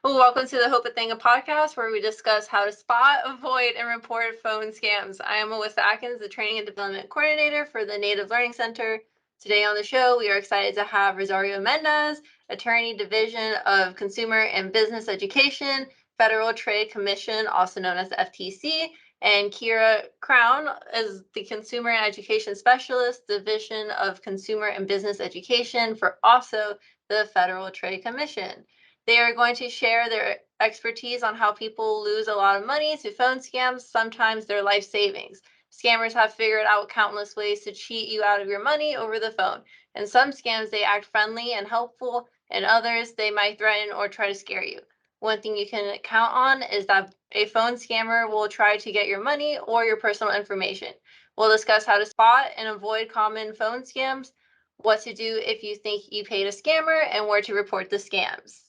Well, welcome to the Hope a Thing, a podcast where we discuss how to spot, avoid, and report phone scams. I am Melissa Atkins, the Training and Development Coordinator for the Native Learning Center. Today on the show, we are excited to have Rosario Mendez, Attorney Division of Consumer and Business Education, Federal Trade Commission, also known as the FTC, and Kira Crown as the Consumer and Education Specialist, Division of Consumer and Business Education for also the Federal Trade Commission. They are going to share their expertise on how people lose a lot of money to phone scams, sometimes their life savings. Scammers have figured out countless ways to cheat you out of your money over the phone. In some scams, they act friendly and helpful, and others, they might threaten or try to scare you. One thing you can count on is that a phone scammer will try to get your money or your personal information. We'll discuss how to spot and avoid common phone scams, what to do if you think you paid a scammer, and where to report the scams.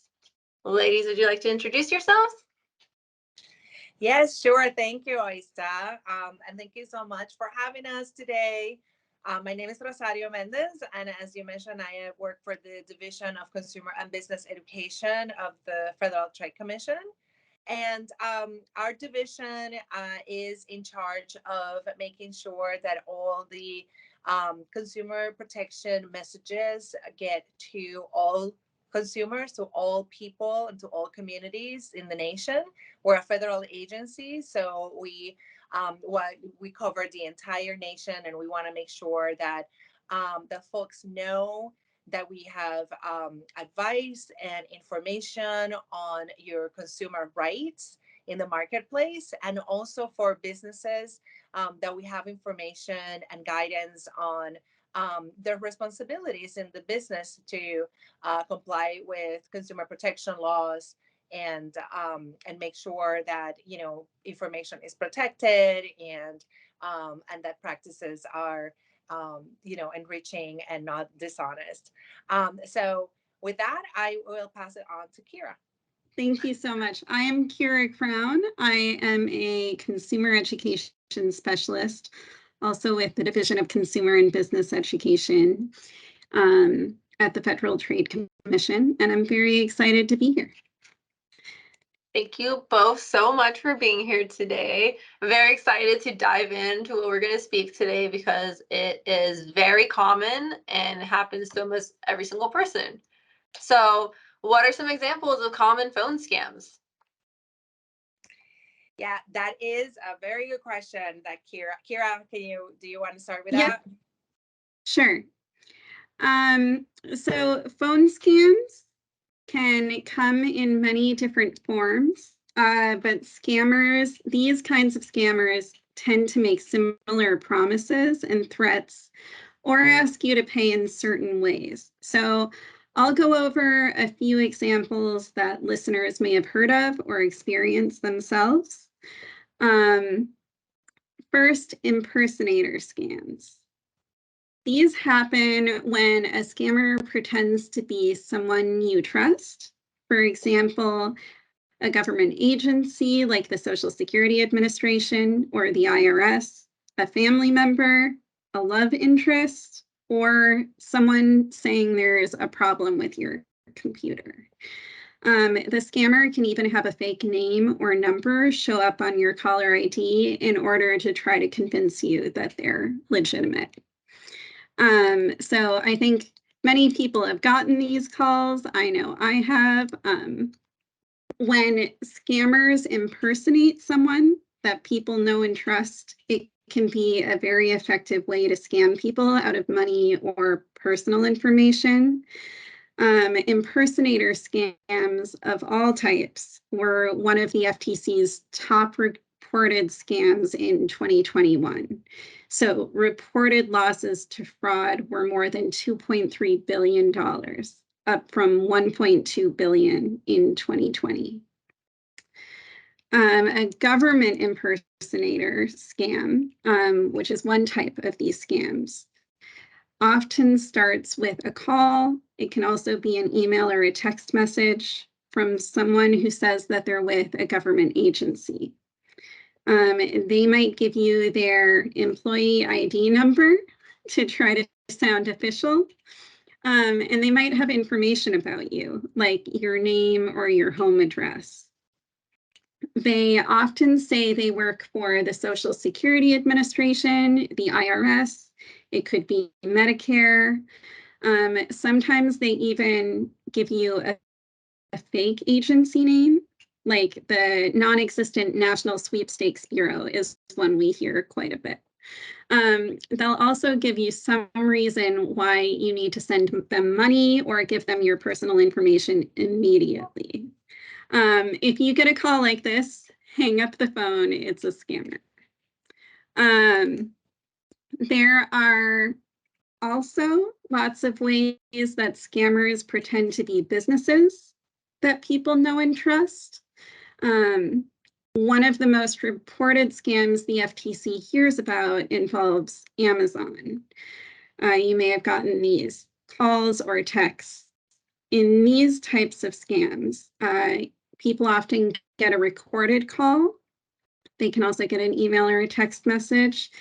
Ladies, would you like to introduce yourselves? Yes, sure. Thank you, Oista. And thank you so much for having us today. My name is Rosario Mendez, and as you mentioned, I work for the Division of Consumer and Business Education of the Federal Trade Commission. And our division is in charge of making sure that all the consumer protection messages get to all consumers, to all people, and to all communities in the nation. We're a federal agency, so we cover the entire nation, and we want to make sure that the folks know that we have advice and information on your consumer rights in the marketplace, and also for businesses that we have information and guidance on their responsibilities in the business to comply with consumer protection laws and make sure that information is protected and that practices are enriching and not dishonest. So with that, I will pass it on to Kira. Thank you so much. I am Kira Crown. I am a consumer education specialist, also with the Division of Consumer and Business Education at the Federal Trade Commission, and I'm very excited to be here. Thank you both so much for being here today. I'm very excited to dive into what we're going to speak today because it is very common and happens to almost every single person. So, what are some examples of common phone scams? Yeah, that is a very good question. That Kira, do you want to start with Yeah, that? Sure. So phone scams can come in many different forms, but these kinds of scammers tend to make similar promises and threats or ask you to pay in certain ways. So I'll go over a few examples that listeners may have heard of or experienced themselves. First, impersonator scams. These happen when a scammer pretends to be someone you trust. For example, a government agency like the Social Security Administration or the IRS, a family member, a love interest, or someone saying there's a problem with your computer. The scammer can even have a fake name or number show up on your caller ID in order to try to convince you that they're legitimate. So I think many people have gotten these calls. I know I have. When scammers impersonate someone that people know and trust, it can be a very effective way to scam people out of money or personal information. Impersonator scams of all types were one of the FTC's top reported scams in 2021. So reported losses to fraud were more than $2.3 billion, up from $1.2 billion in 2020. A government impersonator scam, which is one type of these scams, often starts with a call. It can also be an email or a text message from someone who says that they're with a government agency. They might give you their employee ID number to try to sound official. And they might have information about you, like your name or your home address. They often say they work for the Social Security Administration, the IRS. It could be Medicare. Sometimes they even give you a fake agency name, like the non-existent National Sweepstakes Bureau is one we hear quite a bit. They'll also give you some reason why you need to send them money or give them your personal information immediately. If you get a call like this, hang up the phone, it's a scammer. There are also lots of ways that scammers pretend to be businesses that people know and trust. One of the most reported scams the FTC hears about involves Amazon. You may have gotten these calls or texts. In these types of scams, people often get a recorded call. They can also get an email or a text message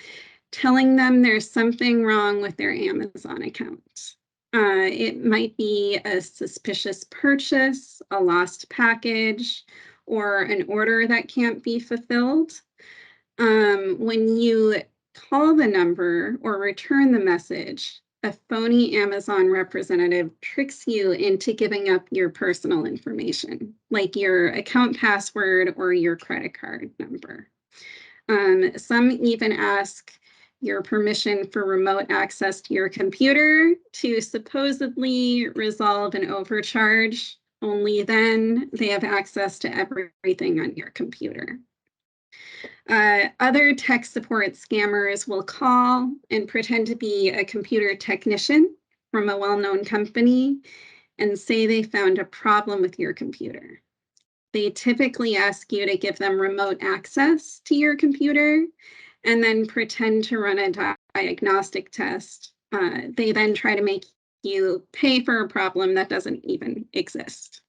telling them there's something wrong with their Amazon account. It might be a suspicious purchase, a lost package, or an order that can't be fulfilled. When you call the number or return the message, a phony Amazon representative tricks you into giving up your personal information, like your account password or your credit card number. Some even ask your permission for remote access to your computer to supposedly resolve an overcharge. Only then they have access to everything on your computer. Other tech support scammers will call and pretend to be a computer technician from a well-known company and say they found a problem with your computer. They typically ask you to give them remote access to your computer and then pretend to run a diagnostic test. They then try to make you pay for a problem that doesn't even exist.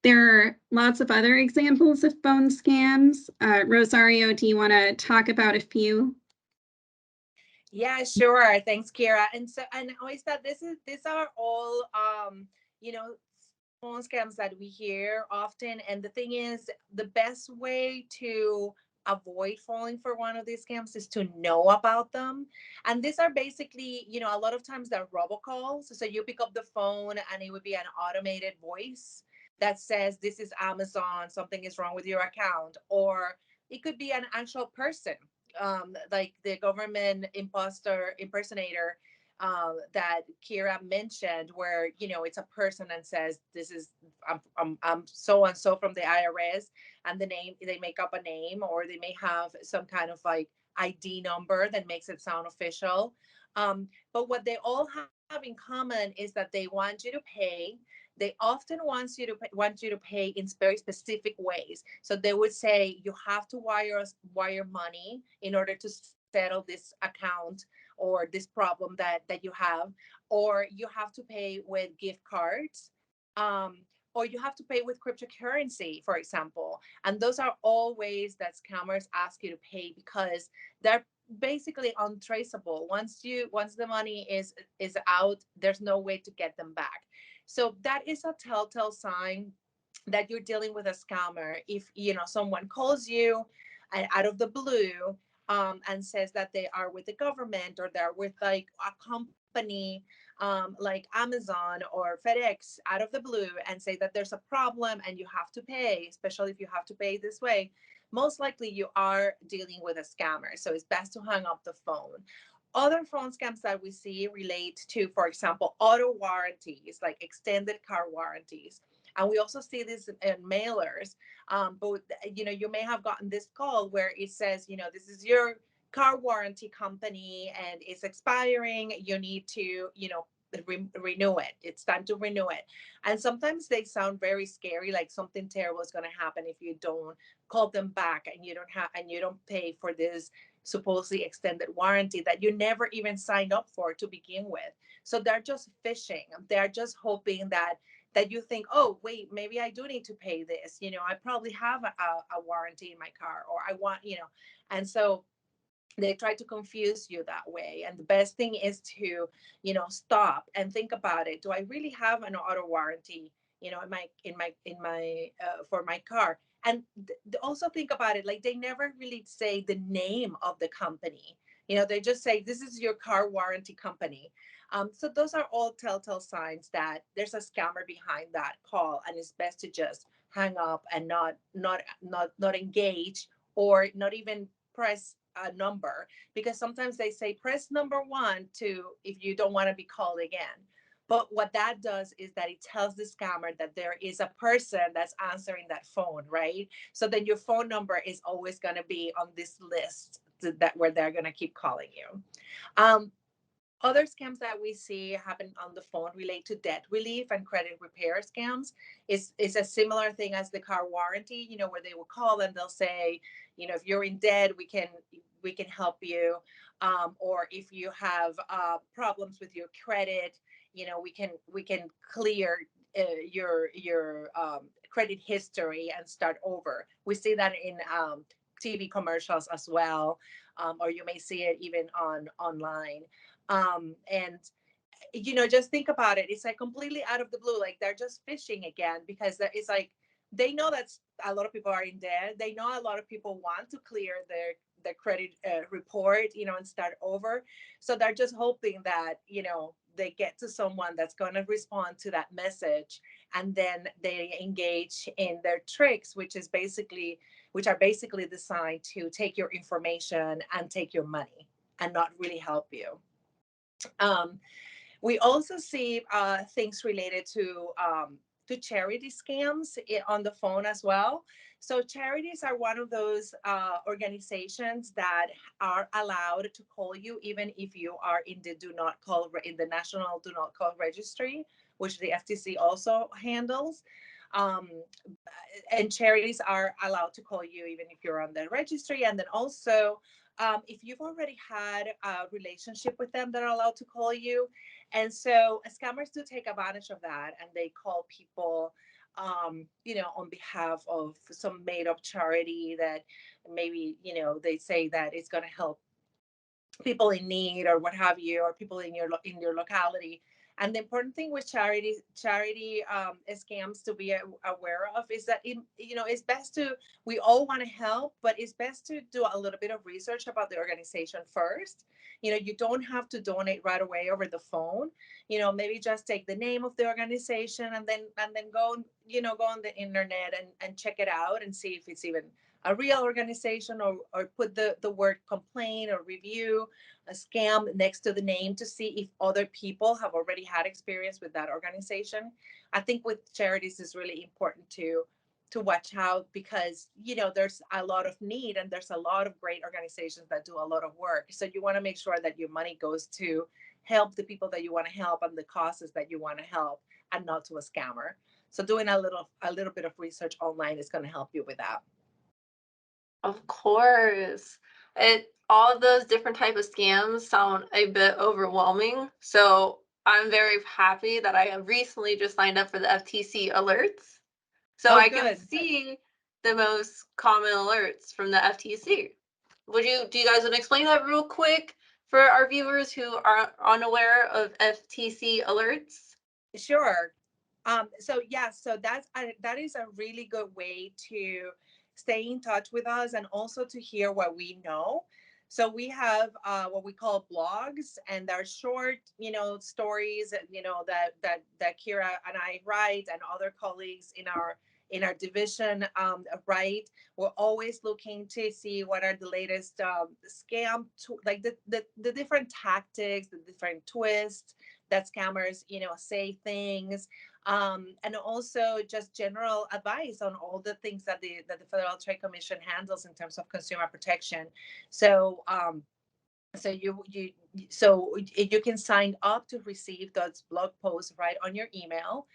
There are lots of other examples of phone scams. Rosario, do you want to talk about a few? Yeah, sure. Thanks, Kira. And so, and always that these are all you know, phone scams that we hear often. And the thing is, the best way to avoid falling for one of these scams is to know about them. And these are basically, you know, a lot of times they're robocalls. So you pick up the phone and it would be an automated voice that says, "This is Amazon, something is wrong with your account." Or it could be an actual person, like the government impersonator that Kira mentioned, where, you know, it's a person and says, "This is I'm so and so from the IRS," and the name, they make up a name, or they may have some kind of like ID number that makes it sound official. But what they all have in common is that they want you to pay. They often want you to pay in very specific ways. So they would say you have to wire money in order to settle this account or this problem that you have, or you have to pay with gift cards, or you have to pay with cryptocurrency, for example. And those are all ways that scammers ask you to pay, because they're basically untraceable. Once the money is out, there's no way to get them back. So that is a telltale sign that you're dealing with a scammer. If, you know, someone calls you out of the blue, and says that they are with the government, or they're with like a company, like Amazon or FedEx, out of the blue, and say that there's a problem and you have to pay, especially if you have to pay this way, most likely you are dealing with a scammer. So it's best to hang up the phone. Other phone scams that we see relate to, for example, auto warranties, like extended car warranties. And we also see this in mailers. But, you know, you may have gotten this call where it says, you know, "This is your car warranty company and it's expiring. You need to, you know, renew it. It's time to renew it." And sometimes they sound very scary, like something terrible is going to happen if you don't call them back and you don't pay for this supposedly extended warranty that you never even signed up for to begin with. So they're just phishing. They're just hoping that you think, "Oh, wait, maybe I do need to pay this. You know, I probably have a warranty in my car, or I want, you know." And so They try to confuse you that way. And the best thing is to, stop and think about it. Do I really have an auto warranty, for my car? And also think about it, like they never really say the name of the company. They just say, this is your car warranty company. So those are all telltale signs that there's a scammer behind that call, and it's best to just hang up and not engage, or not even press a number, because sometimes they say press number 1 to if you don't want to be called again. But what that does is that it tells the scammer that there is a person that's answering that phone, right? So then your phone number is always going to be on this list that where they're going to keep calling you. Other scams that we see happen on the phone relate to debt relief and credit repair scams. It's a similar thing as the car warranty, where they will call and they'll say, if you're in debt, we can help you. Or if you have problems with your credit, we can clear your credit history and start over. We see that in TV commercials as well, or you may see it even online. And just think about it. It's like completely out of the blue. Like they're just fishing again, because it's like they know that a lot of people are in debt. They know a lot of people want to clear their credit report, and start over. So they're just hoping that they get to someone that's going to respond to that message, and then they engage in their tricks, which are basically designed to take your information and take your money and not really help you. Um, we also see things related to charity scams on the phone as well. So charities are one of those organizations that are allowed to call you even if you are in the in the National Do Not Call Registry, which the FTC also handles. Um, and charities are allowed to call you even if you're on the registry. And then also, if you've already had a relationship with them, they're allowed to call you. And so scammers do take advantage of that, and they call people, on behalf of some made up charity that maybe, they say that it's going to help people in need or what have you, or people in your locality. And the important thing with charity scams to be aware of is that it's best to, we all want to help, but it's best to do a little bit of research about the organization first. You don't have to donate right away over the phone. Maybe just take the name of the organization, and then go on the internet and check it out and see if it's even a real organization, or put the word complaint or review a scam next to the name to see if other people have already had experience with that organization. I think with charities is really important to watch out, because there's a lot of need, and there's a lot of great organizations that do a lot of work. So you want to make sure that your money goes to help the people that you want to help and the causes that you want to help, and not to a scammer. So doing a little bit of research online is going to help you with that. Of course. All of those different type of scams sound a bit overwhelming. So I'm very happy that I have recently just signed up for the FTC alerts. So I can see the most common alerts from the FTC. Do you guys want to explain that real quick for our viewers who are unaware of FTC alerts? Sure. So that is a really good way to stay in touch with us, and also to hear what we know. So we have what we call blogs, and they're short, stories, that Kira and I write, and other colleagues in our division write. We're always looking to see what are the latest scam, like the different tactics, the different twists that scammers, say things, and also just general advice on all the things that the Federal Trade Commission handles in terms of consumer protection. So, you can sign up to receive those blog posts right on your email.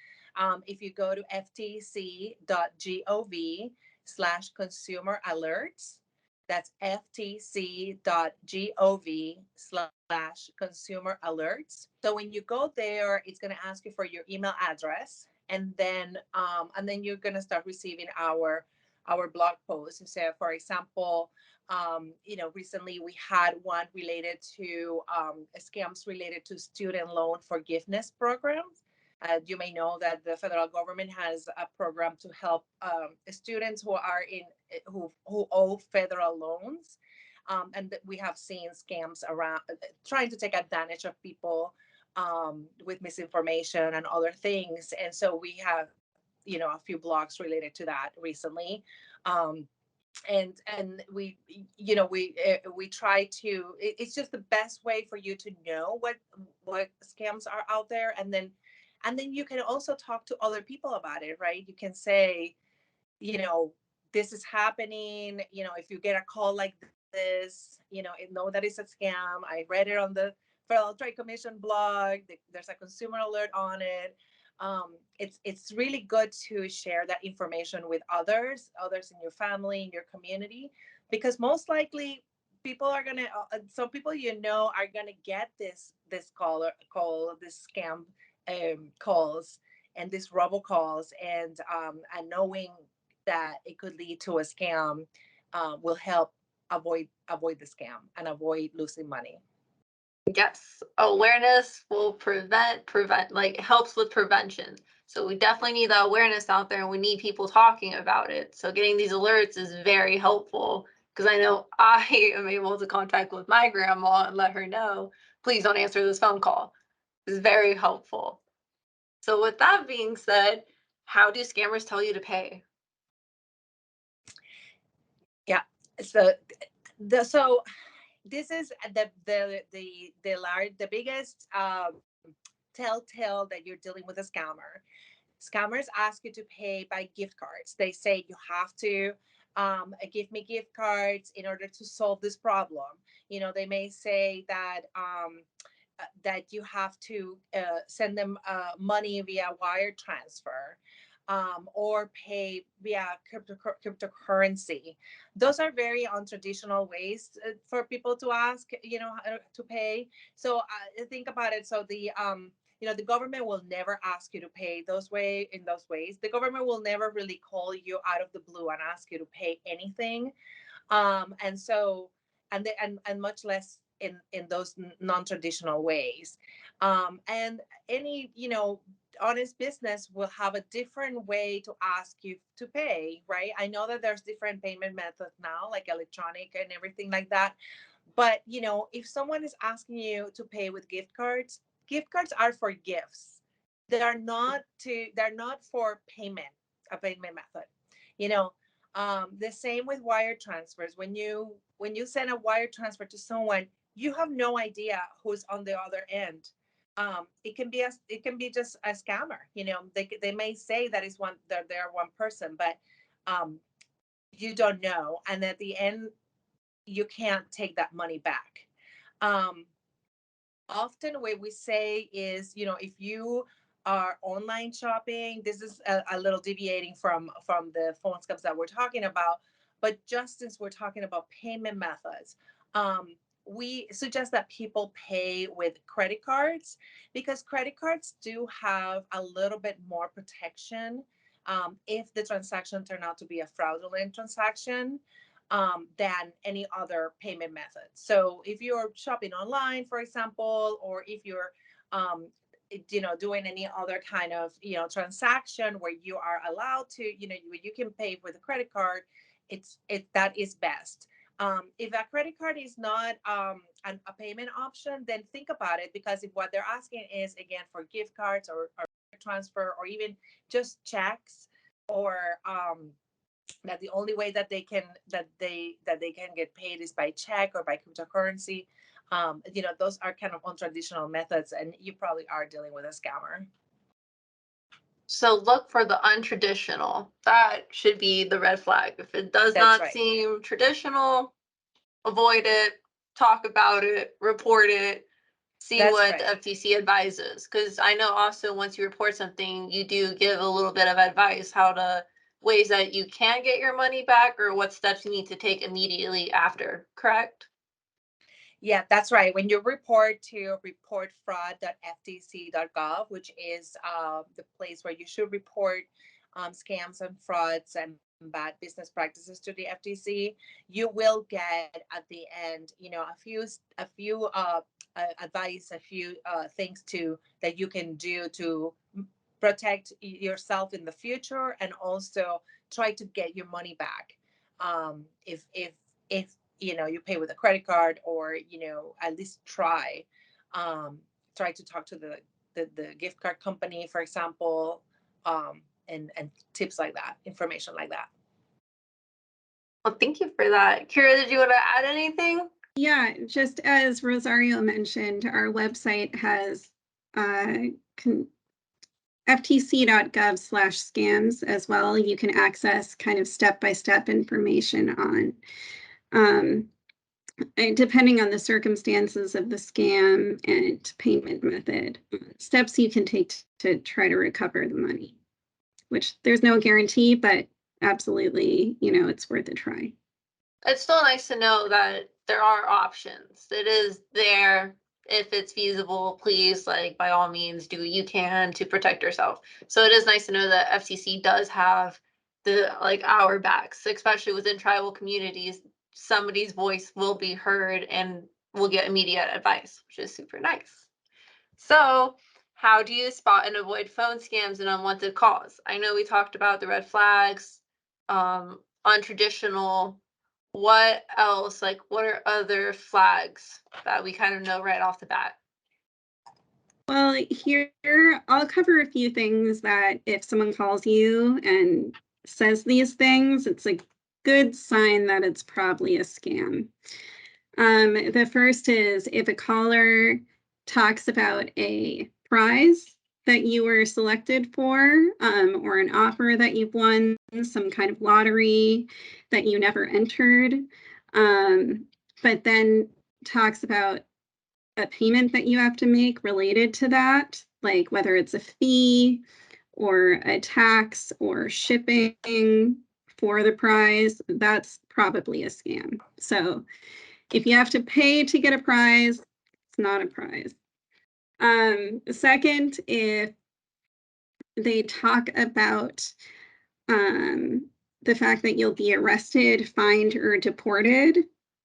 If you go to ftc.gov/consumer alerts, that's ftc.gov/consumer alerts. So when you go there, it's going to ask you for your email address, and then you're going to start receiving our our blog posts. So, for example, recently we had one related to scams related to student loan forgiveness programs. You may know that the federal government has a program to help students who are who owe federal loans, and we have seen scams around trying to take advantage of people with misinformation and other things. And so we have, a few blogs related to that recently. Um, and we try to, it's just the best way for you to know what scams are out there, and then you can also talk to other people about it, right? You can say, you know this is happening, if you get a call like this, know that it's a scam. I read it on the Federal Trade Commission blog. There's a consumer alert on it. It's really good to share that information with others in your family, in your community, because most likely people are gonna some people are gonna get this call this scam calls and these robocalls, and knowing that it could lead to a scam will help avoid the scam and avoid losing money. Yes, awareness will like helps with prevention. So we definitely need that awareness out there, and we need people talking about it. So getting these alerts is very helpful, because I know I am able to contact with my grandma and let her know, please don't answer this phone call. It's very helpful. So with that being said, how do scammers tell you to pay? Yeah. So this is the biggest telltale that you're dealing with a scammer. Scammers ask you to pay by gift cards. They say you have to give me gift cards in order to solve this problem. They may say that you have to send them money via wire transfer, or pay via cryptocurrency. Those are very untraditional ways for people to ask, to pay. So think about it. So the government will never ask you to pay in those ways. The government will never really call you out of the blue and ask you to pay anything. And so, and much less in those non-traditional ways. And any, honest business will have a different way to ask you to pay, right? I know that there's different payment methods now, like electronic and everything like that. But if someone is asking you to pay with gift cards are for gifts. They're not for a payment method. The same with wire transfers. When you send a wire transfer to someone, you have no idea who's on the other end. It can be just a scammer. They may say that they're one person, but you don't know, and at the end you can't take that money back. Often what we say is, if you are online shopping, this is a little deviating from the phone scams that we're talking about, but just since we're talking about payment methods, we suggest that people pay with credit cards, because credit cards do have a little bit more protection if the transaction turned out to be a fraudulent transaction, than any other payment method. So if you're shopping online, for example, or if you're doing any other kind of transaction where you are allowed to, you can pay with a credit card, that is best. If a credit card is not a payment option, then think about it, because if what they're asking is again for gift cards or transfer, or even just checks, or that the only way that they can get paid is by check or by cryptocurrency, those are kind of untraditional methods, and you probably are dealing with a scammer. So look for the untraditional. That should be the red flag. If it does That's not right. seem traditional, avoid it, talk about it, report it, see That's what right. the FTC advises. Because I know also once you report something, you do give a little bit of advice ways that you can get your money back, or what steps you need to take immediately after, correct? Yeah, that's right. When you report to reportfraud.ftc.gov, which is the place where you should report scams and frauds and bad business practices to the FTC, you will get at the end, a few advice, a few things that you can do to protect yourself in the future, and also try to get your money back. If you pay with a credit card, or at least try to talk to the gift card company, for example, and tips like that, information like that. Well, thank you for that. Kira, did you want to add anything? Yeah, just as Rosario mentioned, our website has ftc.gov/scams as well. You can access kind of step-by-step information on, depending on the circumstances of the scam and payment method, steps you can take to try to recover the money, which there's no guarantee, but absolutely, it's worth a try. It's still nice to know that there are options. It is there. If it's feasible, please, by all means, do what you can to protect yourself. So it is nice to know that FCC does have our backs, especially within tribal communities. Somebody's voice will be heard and will get immediate advice, which is super nice. So how do you spot and avoid phone scams and unwanted calls? I know we talked about the red flags, untraditional. What else? What are other flags that we kind of know right off the bat? Well, here I'll cover a few things that if someone calls you and says these things, it's a good sign that it's probably a scam. The first is if a caller talks about a prize that you were selected for, or an offer that you've won, some kind of lottery that you never entered, but then talks about a payment that you have to make related to that, like whether it's a fee or a tax or shipping for the prize, that's probably a scam. So if you have to pay to get a prize, it's not a prize. Second, if they talk about the fact that you'll be arrested, fined, or deported,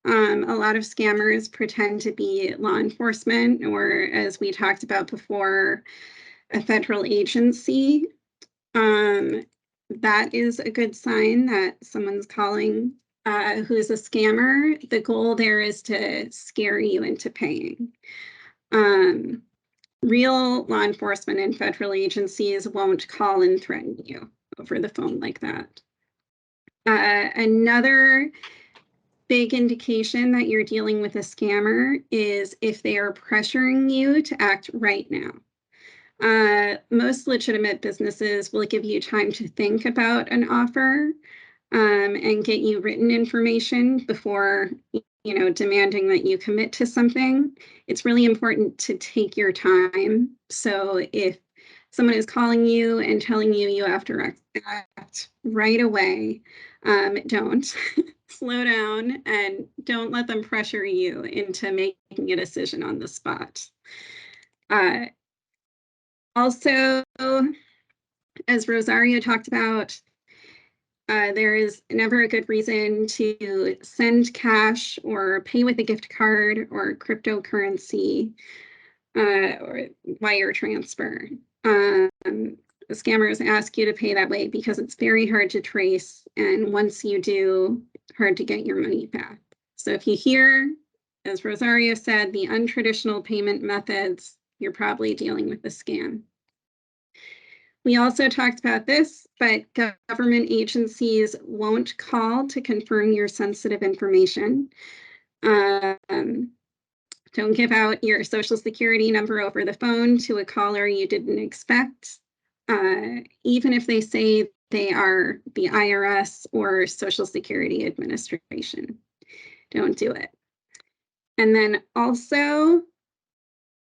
a lot of scammers pretend to be law enforcement, or as we talked about before, a federal agency. That is a good sign that someone's calling who's a scammer. The goal there is to scare you into paying. Real law enforcement and federal agencies won't call and threaten you over the phone like that. Another big indication that you're dealing with a scammer is if they are pressuring you to act right now. Most legitimate businesses will give you time to think about an offer and get you written information before demanding that you commit to something. It's really important to take your time. So if someone is calling you and telling you you have to act right away, don't. Slow down and don't let them pressure you into making a decision on the spot. Also, as Rosario talked about, there is never a good reason to send cash or pay with a gift card or cryptocurrency or wire transfer. Scammers ask you to pay that way because it's very hard to trace, and once you do, hard to get your money back. So if you hear, as Rosario said, the untraditional payment methods, you're probably dealing with a scam. We also talked about this, but government agencies won't call to confirm your sensitive information. Don't give out your Social Security number over the phone to a caller you didn't expect, even if they say they are the IRS or Social Security Administration. Don't do it. And then also,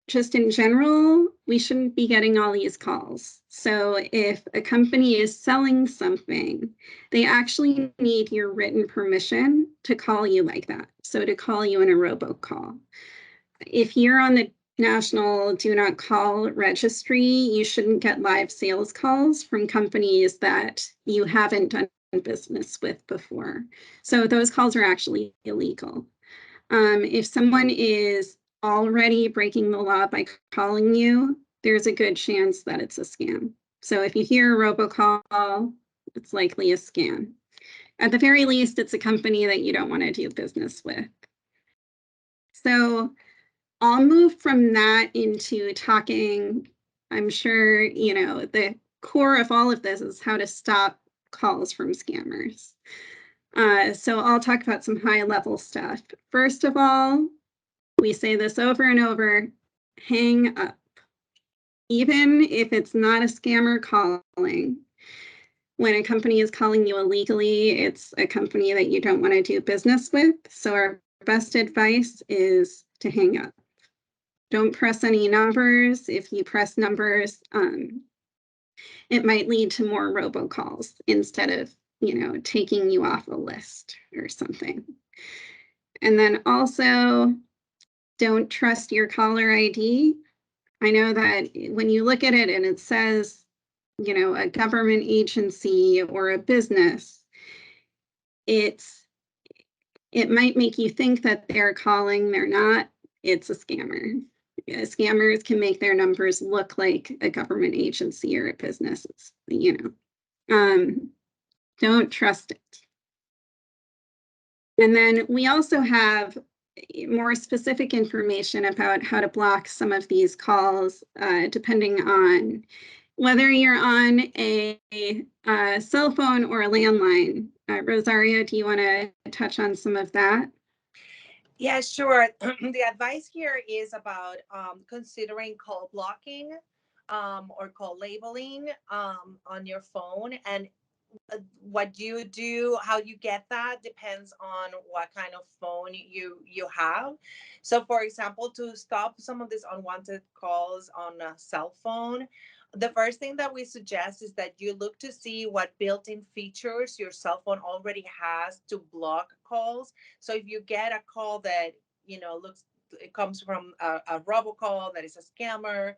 just in general, we shouldn't be getting all these calls. So if a company is selling something, they actually need your written permission to call you like that. So to call you in a robocall. If you're on the National Do Not Call registry, you shouldn't get live sales calls from companies that you haven't done business with before. So those calls are actually illegal. If someone is already breaking the law by calling you, there's a good chance that it's a scam. So if you hear a robocall, it's likely a scam. At the very least, it's a company that you don't want to do business with. So I'll move from that into talking, I'm sure, the core of all of this is how to stop calls from scammers. So I'll talk about some high level stuff. First of all, we say this over and over, hang up. Even if it's not a scammer calling, when a company is calling you illegally, it's a company that you don't want to do business with. So our best advice is to hang up. Don't press any numbers. If you press numbers, it might lead to more robocalls instead of, taking you off a list or something. And then also, don't trust your caller ID. I know that when you look at it and it says, a government agency or a business, it might make you think that they're calling, they're not, it's a scammer. Scammers can make their numbers look like a government agency or a business, don't trust it. And then we also have more specific information about how to block some of these calls, depending on whether you're on a cell phone or a landline. Rosario, do you want to touch on some of that? Yeah, sure. The advice here is about considering call blocking or call labeling on your phone. And what you do, how you get that depends on what kind of phone you have. So for example, to stop some of these unwanted calls on a cell phone, the first thing that we suggest is that you look to see what built-in features your cell phone already has to block calls. So if you get a call that it comes from a robocall that is a scammer,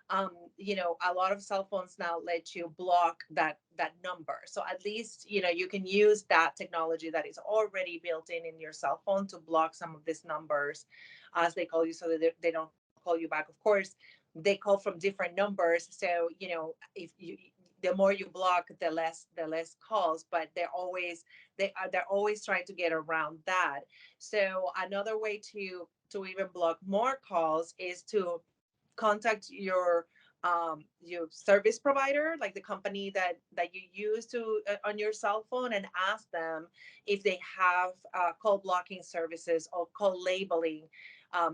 a lot of cell phones now let you block that number. So at least, you can use that technology that is already built in your cell phone to block some of these numbers as they call you, so that they don't call you back. Of course, they call from different numbers. So, if you, the more you block, the less calls, but they're always trying to get around that. So another way to even block more calls is to contact your service provider, like the company that you use to on your cell phone, and ask them if they have call blocking services or call labeling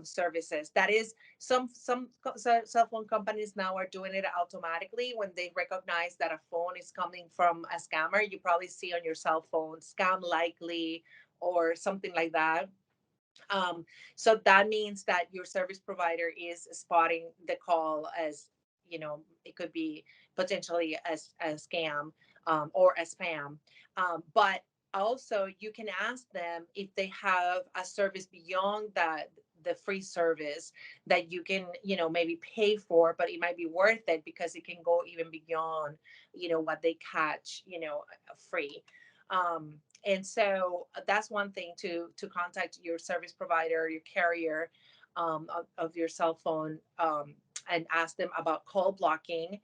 services. That is, some cell phone companies now are doing it automatically. When they recognize that a phone is coming from a scammer, you probably see on your cell phone scam likely or something like that. So that means that your service provider is spotting the call as, it could be potentially a scam or a spam. But also you can ask them if they have a service beyond that, the free service that you can, maybe pay for, but it might be worth it because it can go even beyond, what they catch, free. And so that's one thing, to contact your service provider, your carrier of your cell phone, and ask them about call blocking.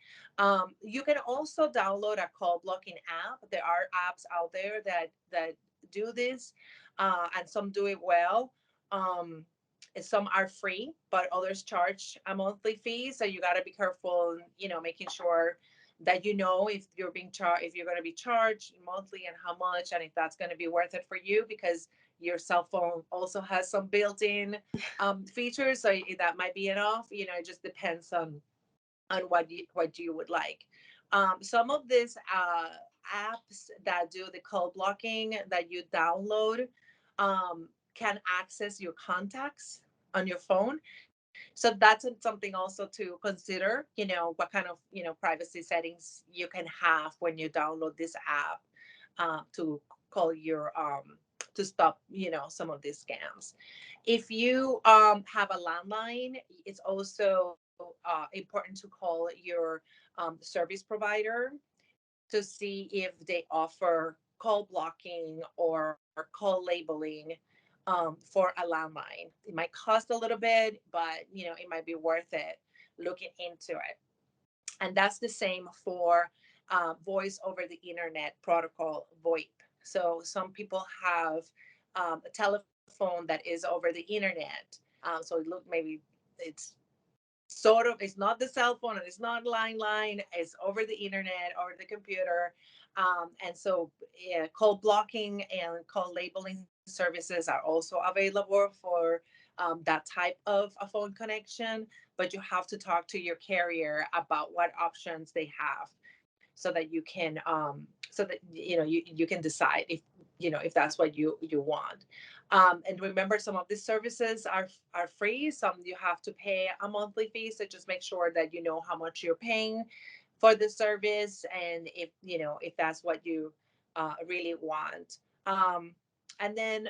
You can also download a call blocking app. There are apps out there that do this, and some do it well. And some are free, but others charge a monthly fee. So you got to be careful, making sure that if you're being charged, if you're going to be charged monthly, and how much, and if that's going to be worth it for you, because your cell phone also has some built-in features, so that might be enough. It just depends on what you would like. Some of these apps that do the call blocking that you download can access your contacts on your phone. So that's something also to consider, what kind of, privacy settings you can have when you download this app to call your, to stop, some of these scams. If you have a landline, it's also important to call your service provider to see if they offer call blocking or call labeling for a landline. It might cost a little bit, but it might be worth it looking into it. And that's the same for voice over the internet protocol, VoIP. So some people have a telephone that is over the internet. So look, maybe it's sort of, it's not the cell phone and it's not line, it's over the internet or the computer. And so call blocking and call labeling services are also available for that type of a phone connection, but you have to talk to your carrier about what options they have so that you can you can decide if that's what you want. And remember, some of these services are free, some you have to pay a monthly fee, so just make sure that you know how much you're paying for the service, and if that's what you really want. And then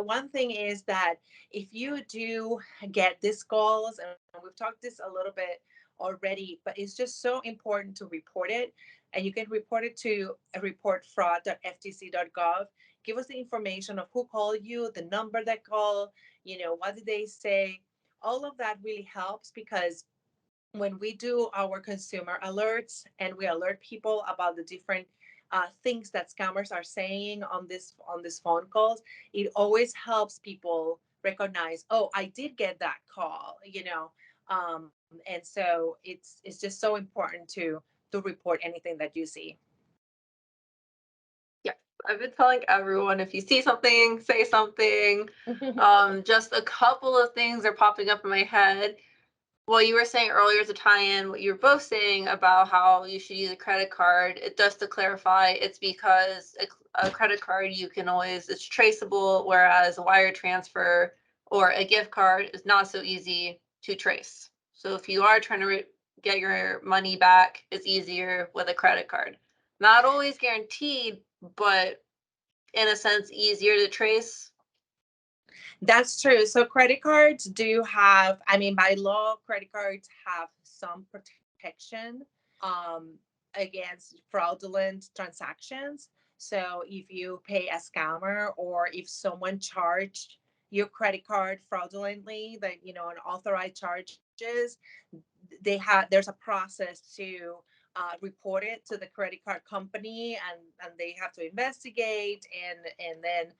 one thing is that if you do get these calls, and we've talked this a little bit already, but it's just so important to report it. And you can report it to reportfraud.ftc.gov. Give us the information of who called you, the number that called, what did they say. All of that really helps, because when we do our consumer alerts and we alert people about the different things that scammers are saying on this phone calls, it always helps people recognize, oh, I did get that call. And so it's just so important to report anything that you see. Yeah, I've been telling everyone, if you see something, say something. Just a couple of things are popping up in my head. Well, you were saying earlier to tie in what you were both saying about how you should use a credit card. Just to clarify, it's because a credit card, you can always, it's traceable, whereas a wire transfer or a gift card is not so easy to trace. So if you are trying to get your money back, it's easier with a credit card. Not always guaranteed, but in a sense, easier to trace. That's true. So credit cards do have, I mean, by law, credit cards have some protection um, against fraudulent transactions. So if you pay a scammer, or if someone charged your credit card fraudulently, that unauthorized charges, there's a process to report it to the credit card company, and they have to investigate, and then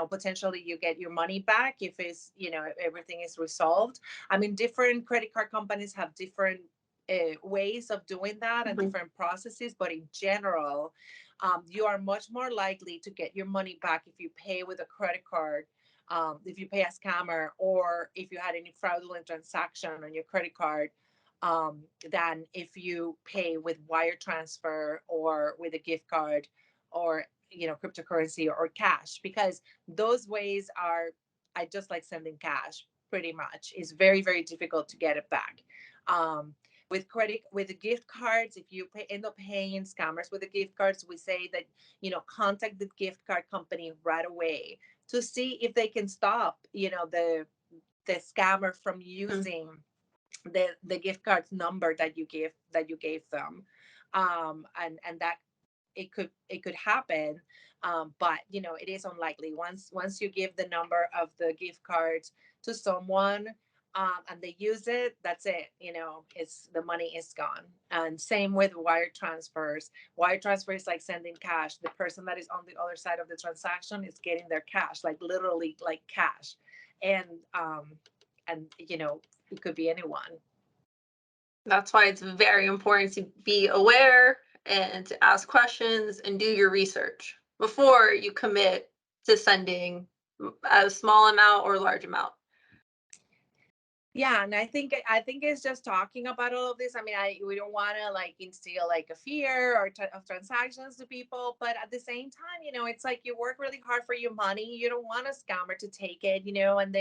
potentially you get your money back if it's if everything is resolved. I mean, different credit card companies have different ways of doing that and different processes, but in general, you are much more likely to get your money back if you pay with a credit card, if you pay a scammer, or if you had any fraudulent transaction on your credit card, than if you pay with wire transfer or with a gift card, or cryptocurrency or cash, because those ways are, I just like sending cash. Pretty much, it's very, very difficult to get it back. With the gift cards, if you end up paying scammers with the gift cards, we say that contact the gift card company right away to see if they can stop the scammer from using the gift card's number that you gave them. And that it could happen, but it is unlikely. Once you give the number of the gift cards to someone, and they use it, that's it. It's, the money is gone. And same with wire transfers. Wire transfer is like sending cash. The person that is on the other side of the transaction is getting their cash, like literally like cash. And it could be anyone. That's why it's very important to be aware and to ask questions and do your research before you commit to sending a small amount or large amount. Yeah, and I think it's just talking about all of this. I mean, we don't want to like instill like a fear or of transactions to people, but at the same time, it's like you work really hard for your money. You don't want a scammer to take it, and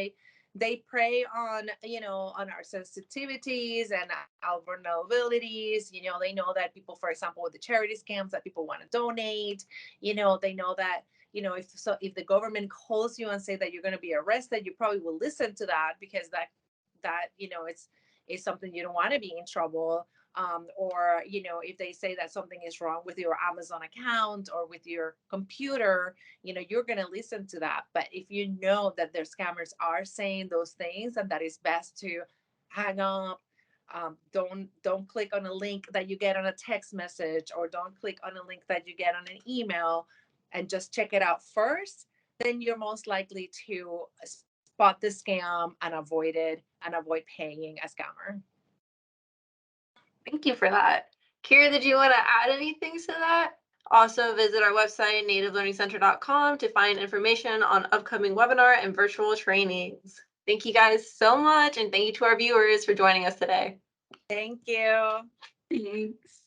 they prey on on our sensitivities and our vulnerabilities. They know that people, for example, with the charity scams, that people want to donate. They know that if the government calls you and say that you're going to be arrested, you probably will listen to that, because that it's something you don't want to be in trouble. or if they say that something is wrong with your Amazon account or with your computer, you're going to listen to that. But if you know that their scammers are saying those things, and that is best to hang up. Don't click on a link that you get on a text message, or don't click on a link that you get on an email, and just check it out first. Then you're most likely to spot the scam and avoid it, and avoid paying a scammer. Thank you for that. Kira, did you want to add anything to that? Also, visit our website, nativelearningcenter.com, to find information on upcoming webinar and virtual trainings. Thank you guys so much, and thank you to our viewers for joining us today. Thank you. Thanks.